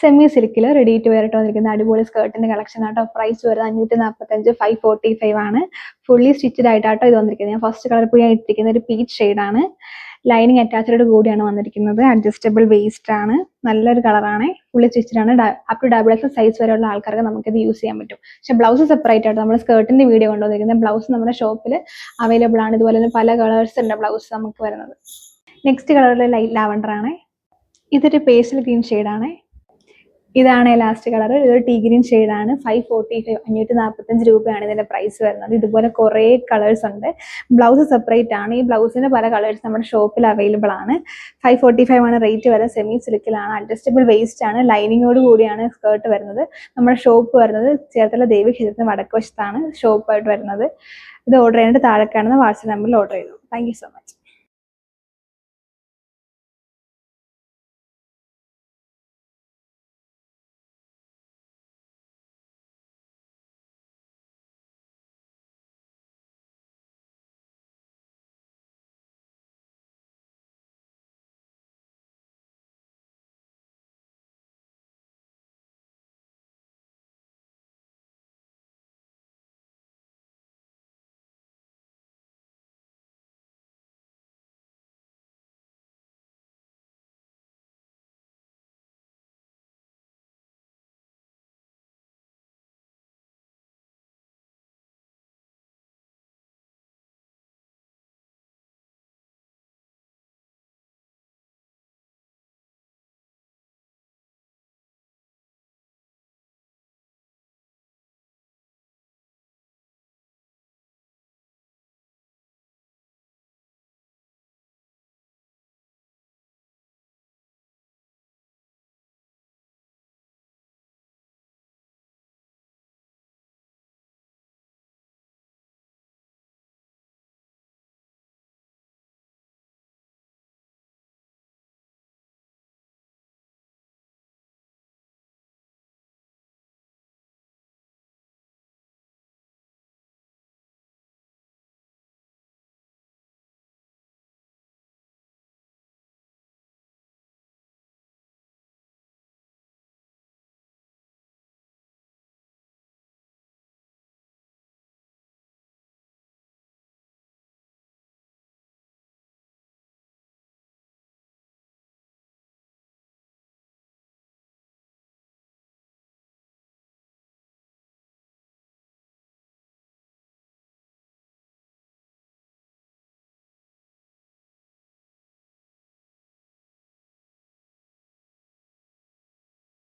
Semi സിൽക്കിൽ ready to wear ആയിട്ട് വന്നിരിക്കുന്ന അടിപൊളി സ്കേർട്ടിന്റെ കളക്ഷൻ ആട്ടോ. പ്രൈസ് വരുന്നത് 545, 545 ആണ്. ഫുള്ളി സ്റ്റിച്ചഡ് ആയിട്ടാട്ടോ ഇത് വന്നിരിക്കുന്നത്. ഞാൻ ഫസ്റ്റ് കളർ ഇപ്പോൾ ഞാൻ ഇട്ടിരിക്കുന്ന ഒരു പീച്ച് ആണ്. ലൈനിങ് അറ്റാച്ച്ഡ് കൂടിയാണ് വന്നിരിക്കുന്നത്. അഡ്ജസ്റ്റബിൾ വേസ്റ്റ് ആണ്. നല്ലൊരു കളറാണ്. ഫുള്ളി സ്റ്റിച്ചഡ് ആണ്. Up to double X size വരെയുള്ള ആൾക്കാർക്ക് നമുക്കിത് യൂസ് ചെയ്യാൻ പറ്റും. പക്ഷെ ബ്ലൗസ് സെപ്പറേറ്റ് ആയിട്ട് നമ്മൾ സ്കേർട്ടിന്റെ വീഡിയോ കൊണ്ടുവന്നിരിക്കുന്നത്. ബ്ലൗസ് നമ്മുടെ ഷോപ്പിൽ അവൈലബിൾ ആണ്. ഇതുപോലെ തന്നെ പല കളേഴ്സ് ഉണ്ട് ബ്ലൗസ് നമുക്ക് വരുന്നത്. നെക്സ്റ്റ് കളറിൽ ലൈറ്റ് ലാവണ്ടർ ആണ്. ഇതൊരു പേസ്റ്റൽ ഗ്രീൻ ആണ്. ഇതാണ് ലാസ്റ്റ് കളർ. ഇതൊരു ടീ ഗ്രീൻ ആണ്. 545, 545 രൂപയാണ് ഇതിന്റെ പ്രൈസ് വരുന്നത്. ഇതുപോലെ കുറേ കളേഴ്സ് ഉണ്ട്. ബ്ലൗസ് സെപ്പറേറ്റ് ആണ്. ഈ ബ്ലൗസിന്റെ പല കളേഴ്സ് നമ്മുടെ ഷോപ്പിൽ അവൈലബിൾ ആണ്. 545 ആണ് റേറ്റ് വരുന്നത്. സെമി സിൽക്കിലാണ്. അഡ്ജസ്റ്റബിൾ വേസ്റ്റ് ആണ്. ലൈനിങ്ങോട് കൂടിയാണ് സ്കേർട്ട് വരുന്നത്. നമ്മുടെ ഷോപ്പ് വരുന്നത് ചേർത്തല ദേവി ക്ഷേത്രത്തിന് വടക്ക് വശത്താണ് ഷോപ്പായിട്ട് വരുന്നത്. ഇത് ഓർഡർ ചെയ്യാനായിട്ട് താഴെ കാണുന്ന വാട്സ്ആപ്പ് നമ്പറിൽ ഓർഡർ ചെയ്തു. Thank you so much.